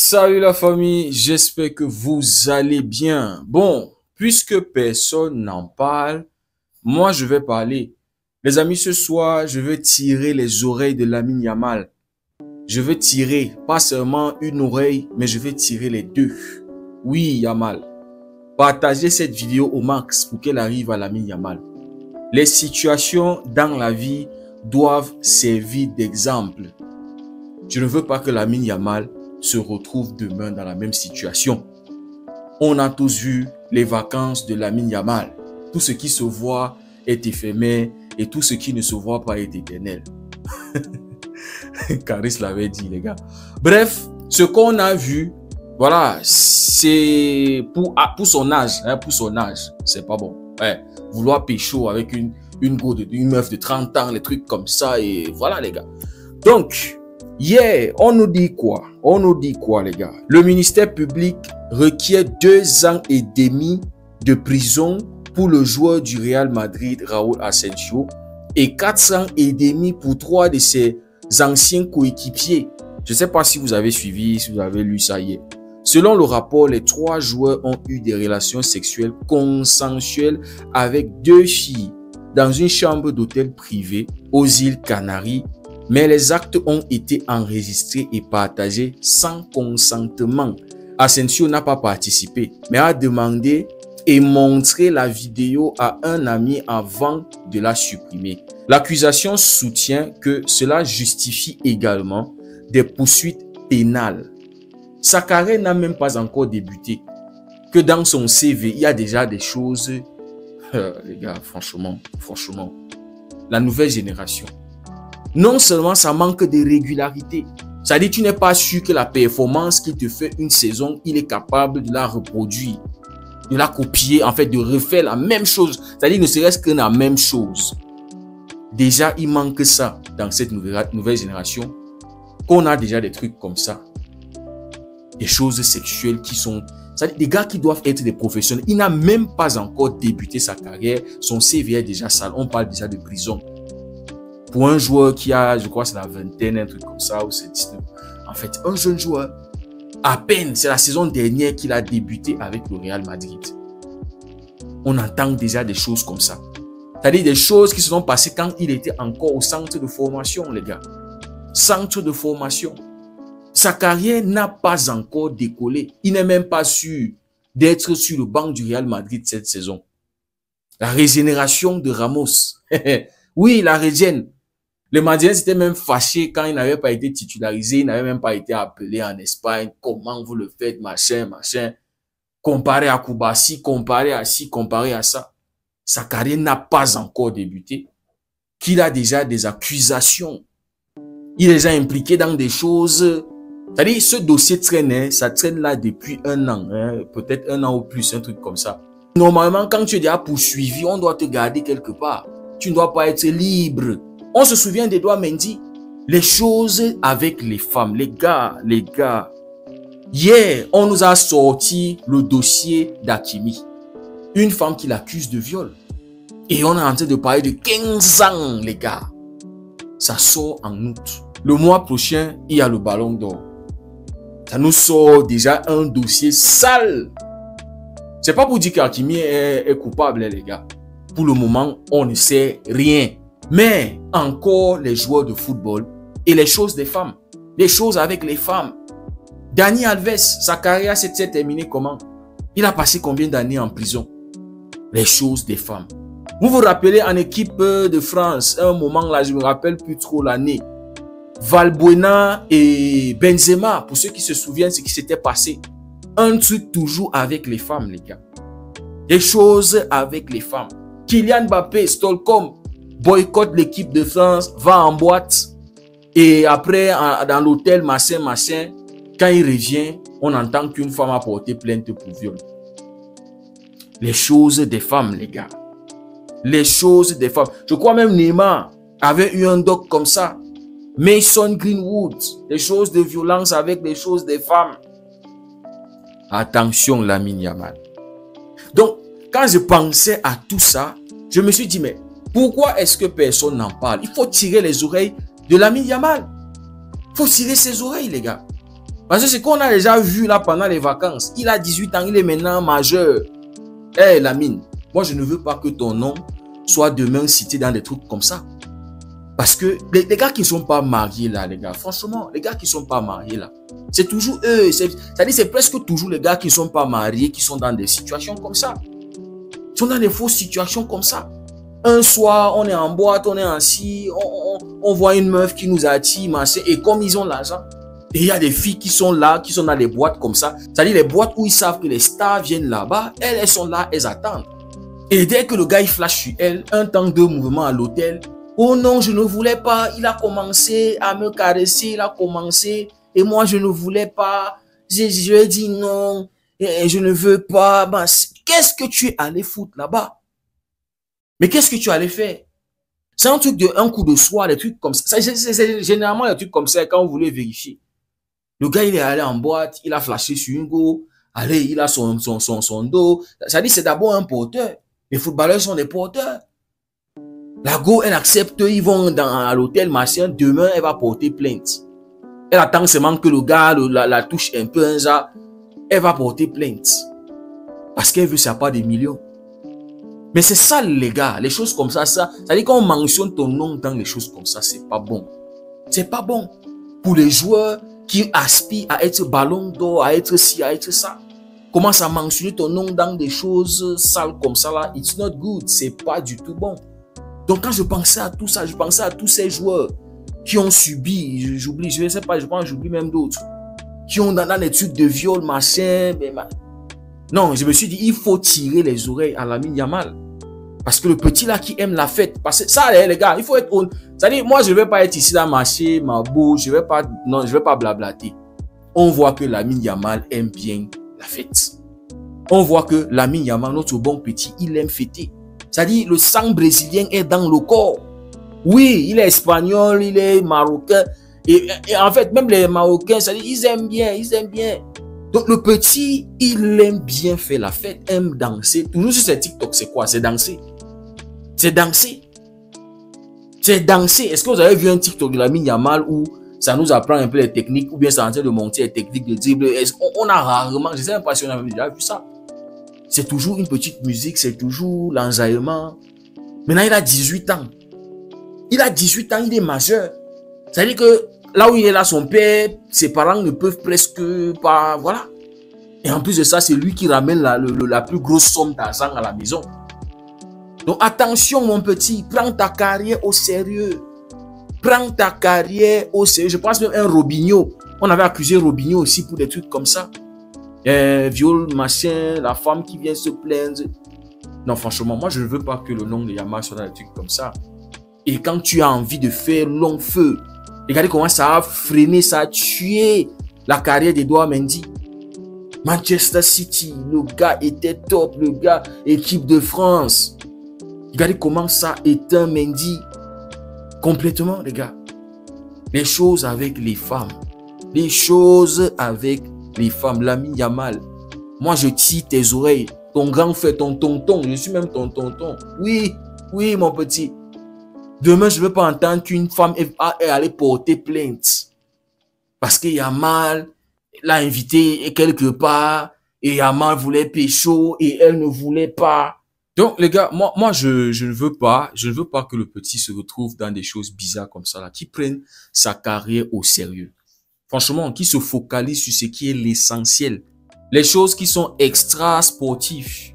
Salut la famille, j'espère que vous allez bien. Bon, puisque personne n'en parle, moi je vais parler. Les amis, ce soir, je vais tirer les oreilles de Lamine Yamal. Je vais tirer, pas seulement une oreille, mais je vais tirer les deux. Oui, Yamal. Partagez cette vidéo au max pour qu'elle arrive à Lamine Yamal. Les situations dans la vie doivent servir d'exemple. Je ne veux pas que Lamine Yamal se retrouve demain dans la même situation. On a tous vu les vacances de Lamine Yamal. Tout ce qui se voit est éphémère et tout ce qui ne se voit pas est éternel. Caris l'avait dit, les gars. Bref, ce qu'on a vu, voilà, c'est pour son âge. Hein, pour son âge, c'est pas bon. Ouais, vouloir pécho avec une meuf de 30 ans, les trucs comme ça, et voilà, les gars. Donc, hier, on nous dit quoi? On nous dit quoi, les gars? Le ministère public requiert 2 ans et demi de prison pour le joueur du Real Madrid, Raúl Asensio, et 4 ans et demi pour 3 de ses anciens coéquipiers. Je ne sais pas si vous avez suivi, si vous avez lu ça hier. Selon le rapport, les 3 joueurs ont eu des relations sexuelles consensuelles avec 2 filles dans une chambre d'hôtel privée aux îles Canaries. Mais les actes ont été enregistrés et partagés sans consentement. Asensio n'a pas participé, mais a demandé et montré la vidéo à un ami avant de la supprimer. L'accusation soutient que cela justifie également des poursuites pénales. Sa carrière n'a même pas encore débuté. Que dans son CV, il y a déjà des choses... les gars, franchement, la nouvelle génération. Non seulement ça manque de régularité, ça dit tu n'es pas sûr que la performance qu'il te fait une saison, il est capable de la reproduire, de la copier, en fait de refaire la même chose, c'est-à-dire ne serait-ce que la même chose. Déjà il manque ça dans cette nouvelle génération, qu'on a déjà des trucs comme ça, des choses sexuelles qui sont, c'est-à-dire des gars qui doivent être des professionnels. Il n'a même pas encore débuté sa carrière, son CV est déjà sale, on parle déjà de prison. Pour un joueur qui a, je crois, c'est la vingtaine, un truc comme ça, ou c'est 19. En fait, un jeune joueur, à peine, c'est la saison dernière qu'il a débuté avec le Real Madrid. On entend déjà des choses comme ça. C'est-à-dire des choses qui se sont passées quand il était encore au centre de formation, les gars. Centre de formation. Sa carrière n'a pas encore décollé. Il n'est même pas sûr d'être sur le banc du Real Madrid cette saison. La régénération de Ramos. Oui, la régène. Les Madridiens s'étaient même fâchés quand il n'avait pas été titularisé, il n'avait même pas été appelé en Espagne. Comment vous le faites, machin. Comparé à Koubassi, comparé à ci, comparé à ça. Sa carrière n'a pas encore débuté. Qu'il a déjà des accusations. Il est déjà impliqué dans des choses. C'est-à-dire, ce dossier traîne, hein, ça traîne là depuis 1 an, hein, peut-être 1 an ou plus, un truc comme ça. Normalement, quand tu es déjà poursuivi, on doit te garder quelque part. Tu ne dois pas être libre. On se souvient d'Edouard Mendy. Les choses avec les femmes. Les gars. Hier, on nous a sorti le dossier d'Hakimi. Une femme qui l'accuse de viol. Et on est en train de parler de 15 ans, les gars. Ça sort en août. Le mois prochain, il y a le Ballon d'Or. Ça nous sort déjà un dossier sale. C'est pas pour dire qu'Hakimi est coupable, les gars. Pour le moment, on ne sait rien. Mais encore les joueurs de football et les choses des femmes. Les choses avec les femmes. Dani Alves, sa carrière s'est terminée comment? Il a passé combien d'années en prison? Les choses des femmes. Vous vous rappelez en équipe de France, un moment là, je me rappelle plus trop l'année. Valbuena et Benzema, pour ceux qui se souviennent ce qui s'était passé. Un truc toujours avec les femmes, les gars. Des choses avec les femmes. Kylian Mbappé, Stockholm, boycotte l'équipe de France, va en boîte. Et après, dans l'hôtel, machin. Quand il revient, on entend qu'une femme a porté plainte pour viol. Les choses des femmes, les gars. Les choses des femmes. Je crois même Neymar avait eu un doc comme ça. Mason Greenwood. Les choses de violence avec les choses des femmes. Attention, Lamine Yamal. Donc, quand je pensais à tout ça, je me suis dit, mais pourquoi est-ce que personne n'en parle? Il faut tirer les oreilles de Lamine Yamal. Il faut tirer ses oreilles, les gars. Parce que ce qu'on a déjà vu là pendant les vacances, il a 18 ans, il est maintenant majeur. Eh, Lamine, moi je ne veux pas que ton nom soit demain cité dans des trucs comme ça. Parce que les gars qui ne sont pas mariés là, les gars, franchement, les gars qui ne sont pas mariés là, c'est toujours eux, c'est-à-dire c'est presque toujours les gars qui ne sont pas mariés qui sont dans des situations comme ça. Ils sont dans des fausses situations comme ça. Un soir, on est en boîte, on est assis, on voit une meuf qui nous attire, machin, et comme ils ont l'argent, et il y a des filles qui sont là, qui sont dans les boîtes comme ça, c'est-à-dire les boîtes où ils savent que les stars viennent là-bas, elles sont là, elles attendent. Et dès que le gars il flash sur elle, un temps de mouvement à l'hôtel, oh non, je ne voulais pas, il a commencé à me caresser, il a commencé, et moi je ne voulais pas, je lui ai dit non, et je ne veux pas, ben, qu'est-ce que tu es allé foutre là-bas? Mais qu'est-ce que tu allais faire? C'est un truc un coup de soir, des trucs comme ça. C'est généralement des trucs comme ça quand vous voulez vérifier. Le gars, il est allé en boîte, il a flashé sur une go, allez, il a son dos. Ça dit, c'est d'abord un porteur. Les footballeurs sont des porteurs. La go, elle accepte, ils vont à l'hôtel, machin, demain, elle va porter plainte. Elle attend seulement que le gars la touche un peu, elle va porter plainte. Parce qu'elle veut sa part des millions. Mais c'est ça, les gars, les choses comme ça, ça veut dire qu'on mentionne ton nom dans les choses comme ça, c'est pas bon. C'est pas bon. Pour les joueurs qui aspirent à être ballon d'or, à être ci, à être ça, commence à mentionner ton nom dans des choses sales comme ça là, it's not good, c'est pas du tout bon. Donc quand je pensais à tout ça, je pensais à tous ces joueurs qui ont subi, j'oublie, je ne sais pas, je pense que j'oublie même d'autres, qui ont dans des trucs de viol, machin, non, je me suis dit, il faut tirer les oreilles à Lamine Yamal. Parce que le petit là qui aime la fête, parce que ça, les gars, il faut être honnête. C'est-à-dire, moi, je ne vais pas être ici là, marcher, ma bouche, je vais pas blablater. On voit que Lamine Yamal aime bien la fête. On voit que Lamine Yamal, notre bon petit, il aime fêter. C'est-à-dire, le sang brésilien est dans le corps. Oui, il est espagnol, il est marocain. Et en fait, même les Marocains, c'est-à-dire, ils aiment bien. Donc le petit, il aime bien faire la fête, aime danser. Toujours sur ces TikTok, c'est quoi? C'est danser. C'est danser. C'est danser. Est-ce que vous avez vu un TikTok de Lamine Yamal où ça nous apprend un peu les techniques, ou bien ça est en train de monter les techniques de dribble? On a rarement, je sais même pas si on a déjà vu ça. C'est toujours une petite musique, c'est toujours l'enjaillement. Maintenant, il a 18 ans. Il a 18 ans, il est majeur. Ça veut dire que là où il est là, son père, ses parents ne peuvent presque pas, voilà. Et en plus de ça, c'est lui qui ramène la plus grosse somme d'argent à la maison. Donc attention mon petit, prends ta carrière au sérieux. Prends ta carrière au sérieux. Je pense même un Robinho. On avait accusé Robinho aussi pour des trucs comme ça. Viol, machin, la femme qui vient se plaindre. Non, franchement, moi je ne veux pas que le nom de Yamal soit dans des trucs comme ça. Et quand tu as envie de faire long feu, regardez comment ça a freiné, ça a tué la carrière d'Edouard Mendy. Manchester City, le gars était top, le gars, équipe de France. Regardez comment ça éteint Mendy complètement, les gars. Les choses avec les femmes. Les choses avec les femmes. Lamine Yamal. Moi, je tire tes oreilles. Ton grand frère, ton tonton. Je suis même ton tonton. Oui, oui, mon petit. Demain, je ne veux pas entendre qu'une femme est allée porter plainte. Parce que Yamal l'a invité quelque part. Et Yamal voulait pécho et elle ne voulait pas. Donc, les gars, moi, je ne veux pas que le petit se retrouve dans des choses bizarres comme ça, là, qui prenne sa carrière au sérieux. Franchement, qui se focalise sur ce qui est l'essentiel. Les choses qui sont extra sportives.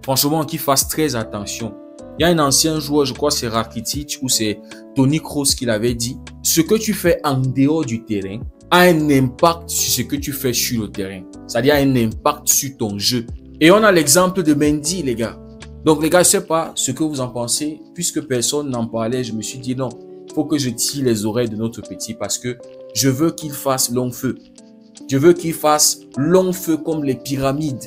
Franchement, qui fasse très attention. Il y a un ancien joueur, je crois c'est Rakitic ou c'est Toni Kroos qui l'avait dit. Ce que tu fais en dehors du terrain a un impact sur ce que tu fais sur le terrain. C'est-à-dire un impact sur ton jeu. Et on a l'exemple de Mendy, les gars. Donc les gars, je sais pas ce que vous en pensez. Puisque personne n'en parlait, je me suis dit non, il faut que je tire les oreilles de notre petit parce que je veux qu'il fasse long feu. Je veux qu'il fasse long feu comme les pyramides.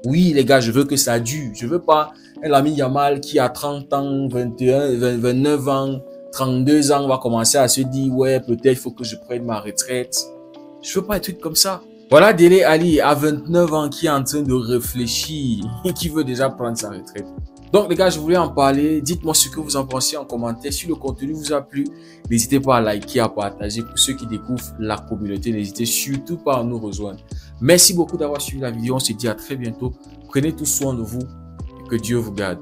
Oui, les gars, je veux que ça dure. Je veux pas un Lamine Yamal qui a 30 ans, 21, 29 ans, 32 ans va commencer à se dire, ouais, peut-être il faut que je prenne ma retraite. Je veux pas un truc comme ça. Voilà Dele Ali à 29 ans qui est en train de réfléchir et qui veut déjà prendre sa retraite. Donc, les gars, je voulais en parler. Dites-moi ce que vous en pensez en commentaire. Si le contenu vous a plu, n'hésitez pas à liker, à partager. Pour ceux qui découvrent la communauté, n'hésitez surtout pas à nous rejoindre. Merci beaucoup d'avoir suivi la vidéo. On se dit à très bientôt. Prenez tout soin de vous et que Dieu vous garde.